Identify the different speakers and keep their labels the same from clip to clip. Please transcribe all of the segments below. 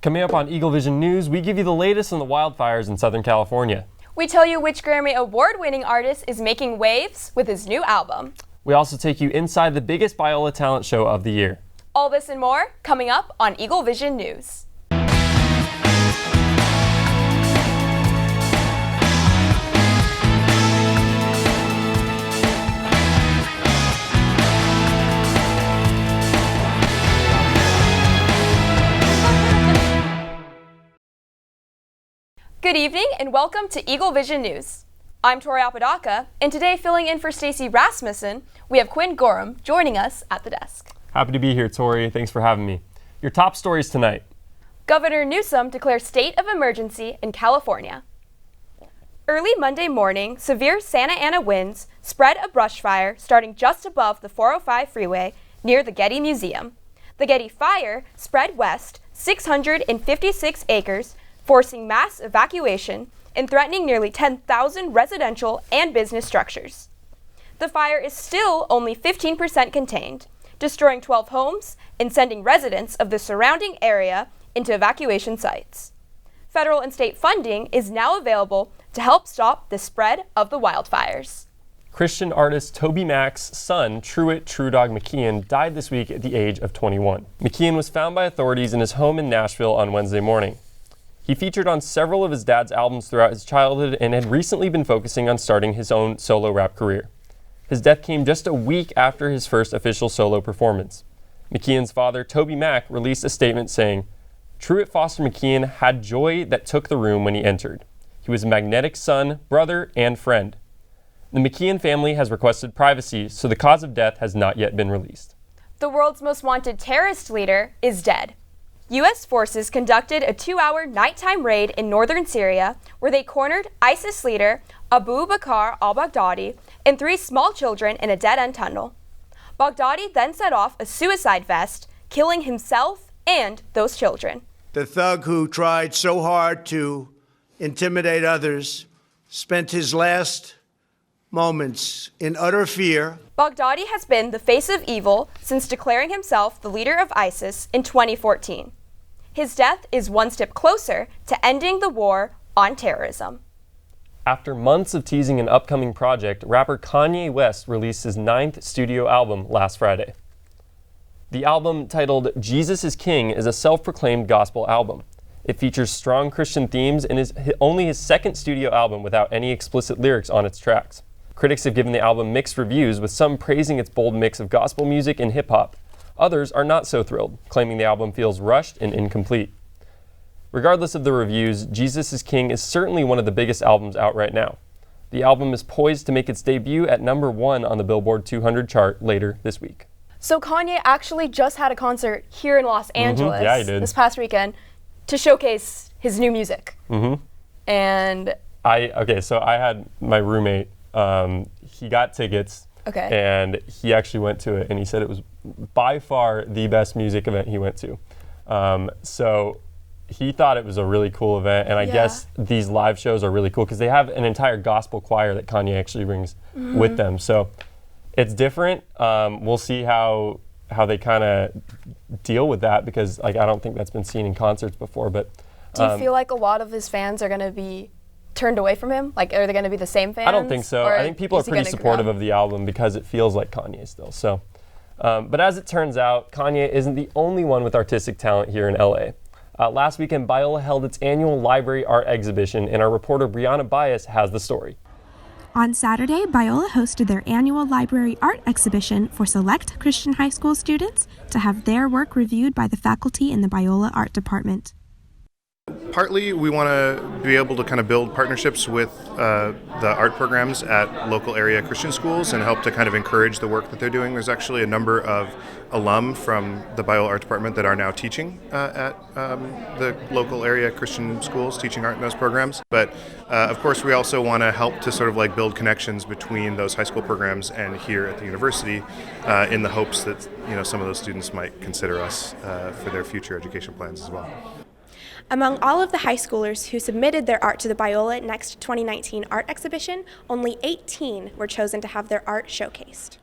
Speaker 1: Coming up on EagleVision News, we give you the latest on the wildfires in Southern California.
Speaker 2: We tell you which Grammy Award-winning artist is making waves with his new album.
Speaker 1: We also take you inside the biggest Biola talent show of the year.
Speaker 2: All this and more coming up on EagleVision News. Good evening and welcome to EagleVision News. I'm Tori Apodaca, and today filling in for Stacy Rasmussen, we have Quinn Gorham joining us at the desk.
Speaker 1: Happy to be here, Tori. Thanks for having me. Your top stories tonight.
Speaker 2: Governor Newsom declares state of emergency in California. Early Monday morning, severe Santa Ana winds spread a brush fire starting just above the 405 freeway near the Getty Museum. The Getty fire spread west 656 acres, forcing mass evacuation and threatening nearly 10,000 residential and business structures. The fire is still only 15% contained, destroying 12 homes and sending residents of the surrounding area into evacuation sites. Federal and state funding is now available to help stop the spread of the wildfires.
Speaker 1: Christian artist TobyMac's son, Truett True Dog McKeon, died this week at the age of 21. McKeon was found by authorities in his home in Nashville on Wednesday morning. He featured on several of his dad's albums throughout his childhood and had recently been focusing on starting his own solo rap career. His death came just a week after his first official solo performance. McKeon's father, TobyMac, released a statement saying, "Truett Foster McKeon had joy that took the room when he entered. He was a magnetic son, brother, and friend." The McKeon family has requested privacy, so the cause of death has not yet been released.
Speaker 2: The world's most wanted terrorist leader is dead. U.S. forces conducted a 2-hour nighttime raid in northern Syria where they cornered ISIS leader Abu Bakr al-Baghdadi and 3 small children in a dead-end tunnel. Baghdadi then set off a suicide vest, killing himself and those children.
Speaker 3: The thug who tried so hard to intimidate others spent his last moments in utter fear.
Speaker 2: Baghdadi has been the face of evil since declaring himself the leader of ISIS in 2014. His death is one step closer to ending the war on terrorism.
Speaker 1: After months of teasing an upcoming project, rapper Kanye West released his 9th studio album last Friday. The album, titled Jesus is King, is a self-proclaimed gospel album. It features strong Christian themes and is only his 2nd studio album without any explicit lyrics on its tracks. Critics have given the album mixed reviews, with some praising its bold mix of gospel music and hip-hop. Others are not so thrilled, claiming the album feels rushed and incomplete. Regardless of the reviews, Jesus is King is certainly one of the biggest albums out right now. The album is poised to make its debut at number 1 on the Billboard 200 chart later this week.
Speaker 2: So Kanye actually just had a concert here in Los Angeles
Speaker 1: Yeah, he did.
Speaker 2: this past weekend to showcase his new music. And
Speaker 1: So I had my roommate, he got tickets, and he actually went to it, and he said it was by far the best music event he went to. So he thought it was a really cool event, and I guess these live shows are really cool because they have an entire gospel choir that Kanye actually brings with them. So it's different. We'll see how they kind of deal with that, because I don't think that's been seen in concerts before. But
Speaker 2: do you feel like a lot of his fans are going to be turned away from him? Like, are they going to be the same fans?
Speaker 1: I don't think so. I think people are pretty supportive of the album because it feels like Kanye still. So, but as it turns out, Kanye isn't the only one with artistic talent here in LA. Last weekend, Biola held its annual library art exhibition, and our reporter Briana Byus has the story.
Speaker 4: On Saturday, Biola hosted their annual library art exhibition for select Christian high school students to have their work reviewed by the faculty in the Biola art department.
Speaker 5: Partly, we want to be able to kind of build partnerships with the art programs at local area Christian schools and help to kind of encourage the work that they're doing. There's actually a number of alum from the Biola Art Department that are now teaching at the local area Christian schools, teaching art in those programs. But of course, we also want to help to sort of like build connections between those high school programs and here at the university in the hopes that some of those students might consider us for their future education plans as well.
Speaker 4: Among all of the high schoolers who submitted their art to the Biola Next 2019 art exhibition, only 18 were chosen to have their art showcased.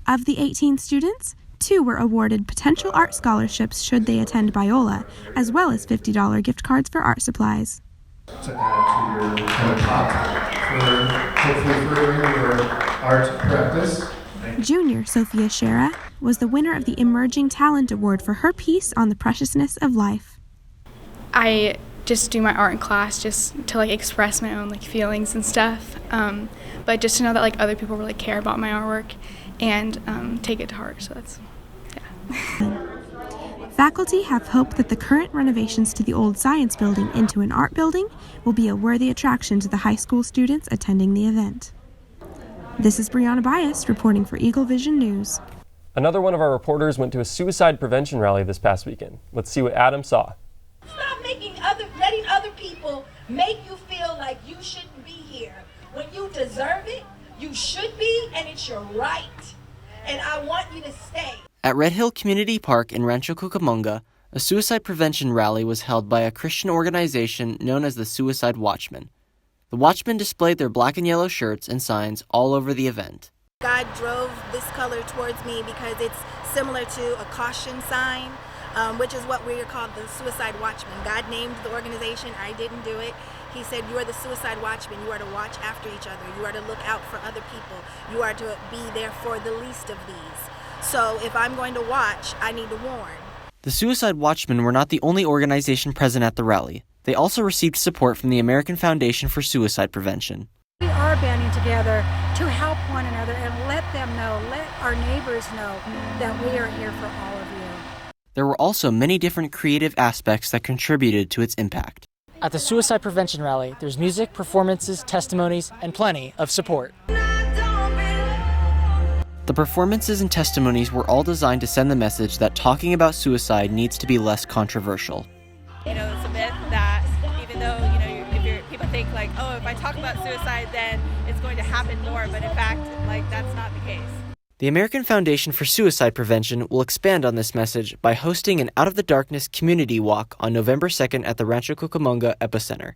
Speaker 4: Of the 18 students, too were awarded potential art scholarships should they attend Biola, as well as $50 gift cards for art supplies.
Speaker 6: To add to your kind of top for hopefully furthering your art practice.
Speaker 4: Junior Sophia Shera was the winner of the Emerging Talent Award for her piece on the preciousness of life.
Speaker 7: I just do my art in class just to express my own feelings and stuff, but just to know that other people really care about my artwork and take it to heart. So that's
Speaker 4: Faculty have hope that the current renovations to the old science building into an art building will be a worthy attraction to the high school students attending the event. This is Briana Byus reporting for EagleVision News.
Speaker 1: Another one of our reporters went to a suicide prevention rally this past weekend. Let's see what Adam saw.
Speaker 8: Stop letting other people make you feel like you shouldn't be here. When you deserve it, you should be, and it's your right. And I want you to stay.
Speaker 9: At Red Hill Community Park in Rancho Cucamonga, a suicide prevention rally was held by a Christian organization known as the Suicide Watchmen. The Watchmen displayed their black and yellow shirts and signs all over the event.
Speaker 10: God drove this color towards me because it's similar to a caution sign, which is what we are called the Suicide Watchmen. God named the organization. I didn't do it. He said, you are the Suicide Watchmen. You are to watch after each other. You are to look out for other people. You are to be there for the least of these. So if I'm going to watch, I need to warn.
Speaker 9: The Suicide Watchmen were not the only organization present at the rally. They also received support from the American Foundation for Suicide Prevention.
Speaker 11: We are banding together to help one another and let them know, let our neighbors know that we are here for all of you.
Speaker 9: There were also many different creative aspects that contributed to its impact.
Speaker 12: At the Suicide Prevention Rally, there's music, performances, testimonies, and plenty of support.
Speaker 9: The performances and testimonies were all designed to send the message that talking about suicide needs to be less controversial.
Speaker 13: It's a myth that even though, people think if I talk about suicide, then it's going to happen more, but in fact, that's not the case.
Speaker 9: The American Foundation for Suicide Prevention will expand on this message by hosting an Out of the Darkness community walk on November 2nd at the Rancho Cucamonga Epicenter.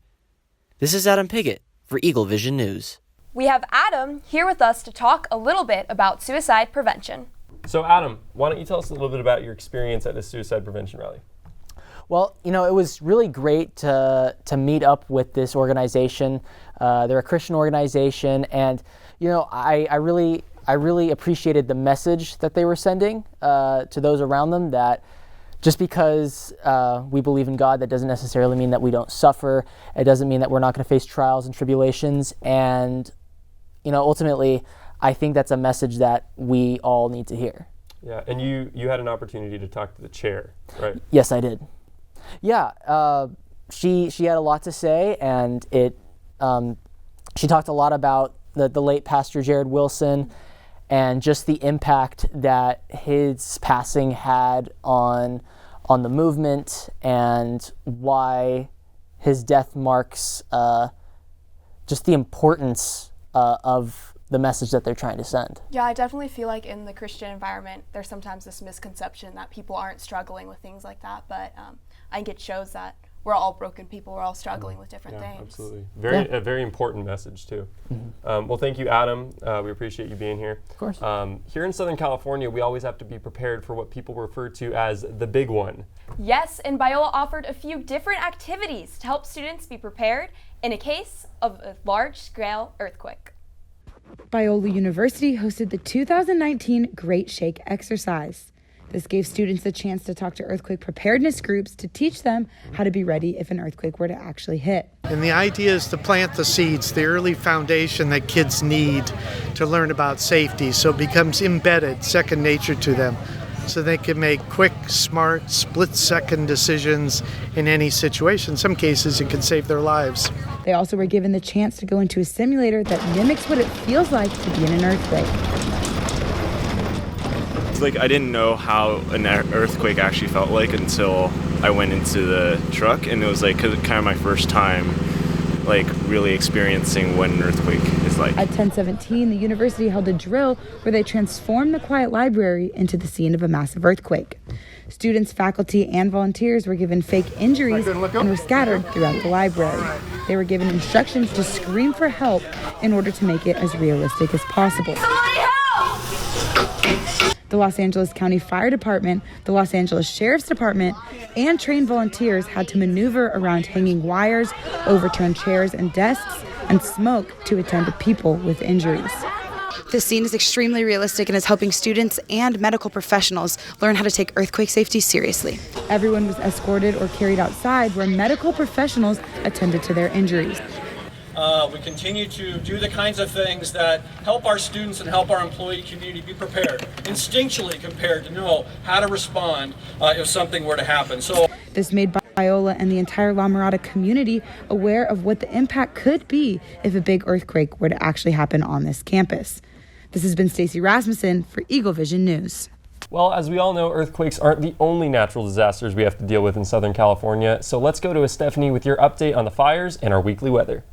Speaker 9: This is Adam Pigott for EagleVision News.
Speaker 2: We have Adam here with us to talk a little bit about suicide prevention.
Speaker 1: So Adam, why don't you tell us a little bit about your experience at this suicide prevention rally?
Speaker 12: Well, it was really great to meet up with this organization. They're a Christian organization, and I really appreciated the message that they were sending to those around them, that just because we believe in God, that doesn't necessarily mean that we don't suffer. It doesn't mean that we're not going to face trials and tribulations. And ultimately, I think that's a message that we all need to hear.
Speaker 1: Yeah, and you had an opportunity to talk to the chair, right?
Speaker 12: Yes, I did. Yeah, she had a lot to say, and she talked a lot about the late Pastor Jared Wilson and just the impact that his passing had on the movement, and why his death marks just the importance of the message that they're trying to send.
Speaker 2: Yeah, I definitely feel like in the Christian environment, there's sometimes this misconception that people aren't struggling with things like that, but I think it shows that we're all broken people, we're all struggling with different things.
Speaker 1: Absolutely. A very important message too.
Speaker 12: Mm-hmm.
Speaker 1: Well, thank you, Adam. We appreciate you being here.
Speaker 12: Of course.
Speaker 1: Here in Southern California, we always have to be prepared for what people refer to as the big one.
Speaker 2: Yes, and Biola offered a few different activities to help students be prepared in a case of a large-scale earthquake.
Speaker 14: Biola University hosted the 2019 Great Shake exercise. This gave students a chance to talk to earthquake preparedness groups to teach them how to be ready if an earthquake were to actually hit.
Speaker 3: And the idea is to plant the seeds, the early foundation that kids need to learn about safety, so it becomes embedded, second nature to them, so they can make quick, smart, split-second decisions in any situation. In some cases, it can save their lives.
Speaker 14: They also were given the chance to go into a simulator that mimics what it feels like to be in an earthquake.
Speaker 15: I didn't know how an earthquake actually felt like until I went into the truck, and it was kind of my first time really experiencing what an earthquake is like.
Speaker 14: At 10:17, the university held a drill where they transformed the quiet library into the scene of a massive earthquake. Students, faculty, and volunteers were given fake injuries and were scattered throughout the library. They were given instructions to scream for help in order to make it as realistic as possible. The Los Angeles County Fire Department, the Los Angeles Sheriff's Department, and trained volunteers had to maneuver around hanging wires, overturn chairs and desks, and smoke to attend to people with injuries.
Speaker 16: This scene is extremely realistic and is helping students and medical professionals learn how to take earthquake safety seriously.
Speaker 14: Everyone was escorted or carried outside where medical professionals attended to their injuries.
Speaker 17: We continue to do the kinds of things that help our students and help our employee community be prepared, instinctually prepared to know how to respond if something were to happen. So
Speaker 14: this made Biola and the entire La Mirada community aware of what the impact could be if a big earthquake were to actually happen on this campus. This has been Stacey Rasmussen for EagleVision News.
Speaker 1: Well, as we all know, earthquakes aren't the only natural disasters we have to deal with in Southern California. So let's go to Stephanie with your update on the fires and our weekly weather.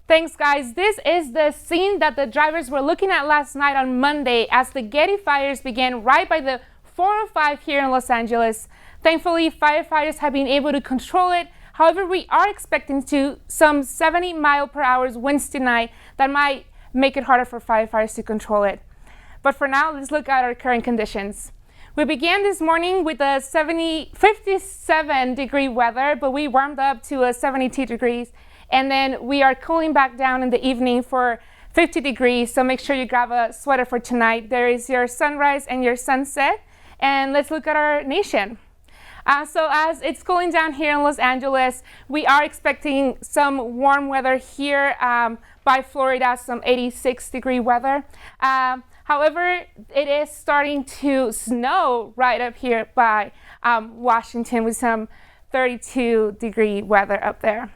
Speaker 18: Thanks, guys. This is the scene that the drivers were looking at last night on Monday as the Getty fires began right by the 405 here in Los Angeles. Thankfully, firefighters have been able to control it. However, we are expecting some 70-mile-per-hour winds tonight that might make it harder for firefighters to control it. But for now, let's look at our current conditions. We began this morning with a 57-degree weather, but we warmed up to a 72 degrees. And then we are cooling back down in the evening for 50 degrees, so make sure you grab a sweater for tonight. There is your sunrise and your sunset. And let's look at our nation. So as it's cooling down here in Los Angeles, we are expecting some warm weather here by Florida, some 86-degree weather. However, it is starting to snow right up here by Washington with some 32-degree weather up there.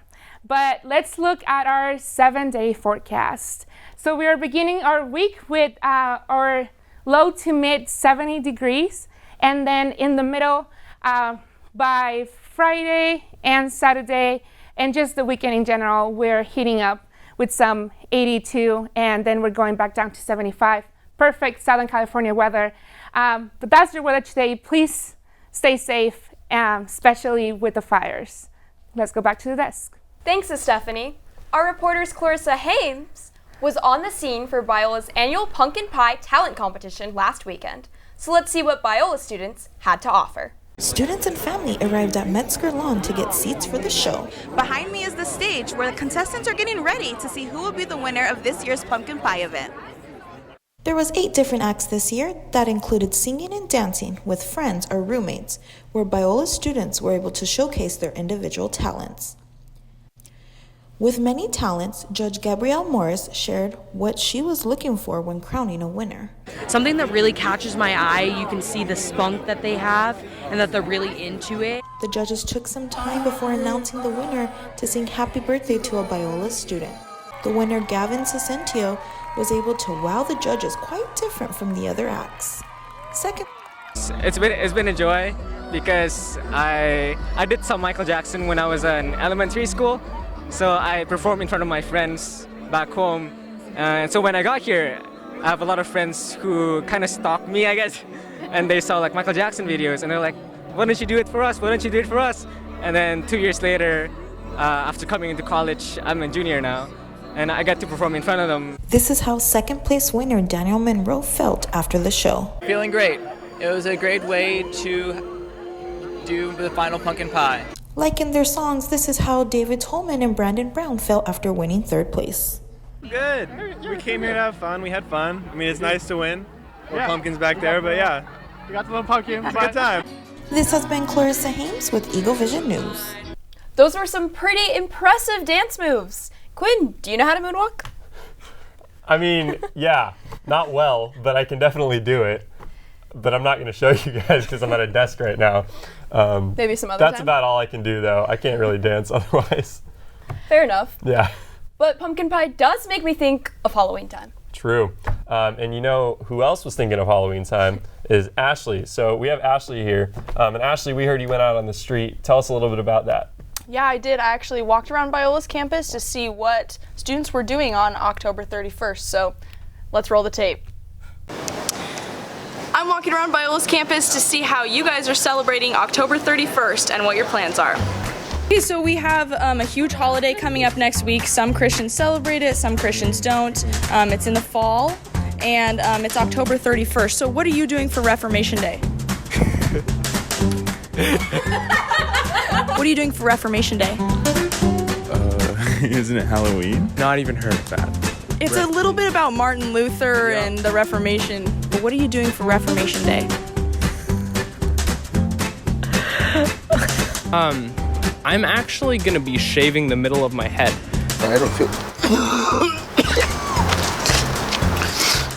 Speaker 18: But let's look at our 7-day forecast. So we are beginning our week with our low to mid 70 degrees. And then in the middle, by Friday and Saturday, and just the weekend in general, we're heating up with some 82, and then we're going back down to 75. Perfect Southern California weather. But that's your weather today. Please stay safe, especially with the fires. Let's go back to the desk.
Speaker 2: Thanks to Stephanie. Our reporter's Clarissa Hames was on the scene for Biola's annual Pumpkin Pie Talent Competition last weekend. So let's see what Biola students had to offer.
Speaker 19: Students and family arrived at Metzger Lawn to get seats for the show.
Speaker 20: Behind me is the stage where the contestants are getting ready to see who will be the winner of this year's pumpkin pie event.
Speaker 19: There was 8 different acts this year that included singing and dancing with friends or roommates, where Biola students were able to showcase their individual talents. With many talents, Judge Gabrielle Morris shared what she was looking for when crowning a winner.
Speaker 21: Something that really catches my eye, you can see the spunk that they have and that they're really into it.
Speaker 19: The judges took some time before announcing the winner to sing happy birthday to a Biola student. The winner, Gavin Cicentio, was able to wow the judges, quite different from the other acts. Second,
Speaker 22: it's been a joy because I did some Michael Jackson when I was in elementary school. So I performed in front of my friends back home. And so when I got here, I have a lot of friends who kind of stalked me, I guess. And they saw like Michael Jackson videos and they're like, why don't you do it for us? Why don't you do it for us? And then 2 years later, after coming into college, I'm a junior now. And I got to perform in front of them.
Speaker 19: This is how second place winner Daniel Monroe felt after the show.
Speaker 23: Feeling great. It was a great way to do the final pumpkin pie.
Speaker 19: Like in their songs, this is how David Tolman and Brandon Brown felt after winning third place.
Speaker 24: Good. We came here to have fun. We had fun. I mean, it's nice to win. More pumpkins back there, but yeah. We got the little pumpkin. It's a good time.
Speaker 19: This has been Clarissa Hames with EagleVision News.
Speaker 2: Those were some pretty impressive dance moves. Quinn, do you know how to moonwalk?
Speaker 1: I mean, yeah, not well, but I can definitely do it. But I'm not going to show you guys because I'm at a desk right now.
Speaker 2: Maybe some other
Speaker 1: That's
Speaker 2: time.
Speaker 1: about all I can do, though. I can't really dance otherwise.
Speaker 2: Fair enough.
Speaker 1: Yeah.
Speaker 2: But pumpkin pie does make me think of Halloween time.
Speaker 1: True. And you know who else was thinking of Halloween time is Ashley. So we have Ashley here. And Ashley, we heard you went out on the street. Tell us a little bit about that.
Speaker 25: Yeah, I did. I actually walked around Biola's campus to see what students were doing on October 31st. So let's roll the tape. I'm walking around Biola's campus to see how you guys are celebrating October 31st and what your plans are. Okay, so we have a huge holiday coming up next week. Some Christians celebrate it, some Christians don't. It's in the fall, and it's October 31st. So what are you doing for Reformation Day? What are you doing for Reformation Day?
Speaker 4: Isn't it Halloween? Not even heard of that.
Speaker 25: It's a little bit about Martin Luther and the Reformation. But what are you doing for Reformation Day?
Speaker 5: I'm actually gonna be shaving the middle of my head.
Speaker 6: I don't feel.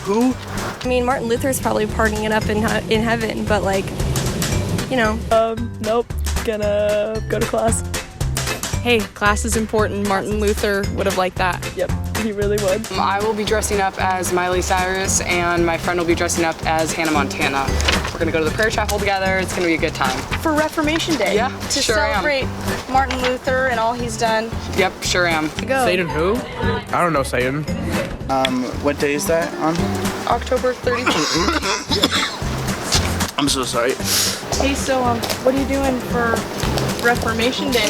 Speaker 6: Who?
Speaker 7: I mean, Martin Luther's probably partying it up in heaven, but like, you know.
Speaker 25: Nope. Gonna go to class. Hey, class is important. Martin Luther would have liked that. Yep, he really would.
Speaker 8: I will be dressing up as Miley Cyrus, and my friend will be dressing up as Hannah Montana. We're gonna go to the prayer chapel together. It's gonna be a good time.
Speaker 25: For Reformation Day?
Speaker 8: Yeah,
Speaker 25: to
Speaker 8: sure
Speaker 25: celebrate Martin Luther and all he's done.
Speaker 8: Yep, sure am.
Speaker 25: Go.
Speaker 4: Satan who? I don't know Satan.
Speaker 6: What day is that on?
Speaker 25: October 31st.
Speaker 6: I'm so sorry.
Speaker 25: Hey, so what are you doing for Reformation Day?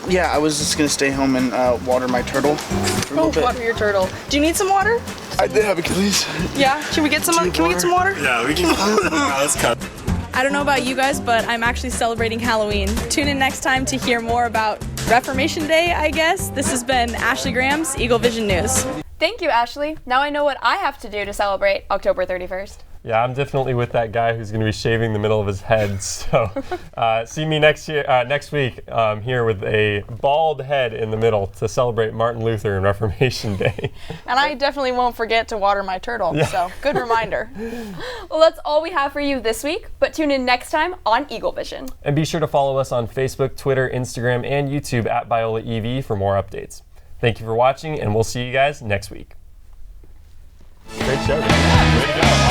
Speaker 6: Yeah, I was just gonna stay home and water my turtle for a little bit.
Speaker 25: Water your turtle. Do you need some water?
Speaker 6: I did have a please.
Speaker 25: Yeah. Can we get some? Can we get some water?
Speaker 6: Yeah, we can. Let's cut.
Speaker 25: I don't know about you guys, but I'm actually celebrating Halloween. Tune in next time to hear more about Reformation Day, I guess. This has been Ashley Graham's EagleVision News.
Speaker 2: Thank you, Ashley. Now I know what I have to do to celebrate October 31st.
Speaker 1: Yeah, I'm definitely with that guy who's going to be shaving the middle of his head. So see me next week here with a bald head in the middle to celebrate Martin Luther and Reformation Day.
Speaker 25: And I definitely won't forget to water my turtle, so good reminder.
Speaker 2: Well, that's all we have for you this week, but tune in next time on EagleVision.
Speaker 1: And be sure to follow us on Facebook, Twitter, Instagram, and YouTube at Biola EV for more updates. Thank you for watching, and we'll see you guys next week. Great show, guys. Way to go.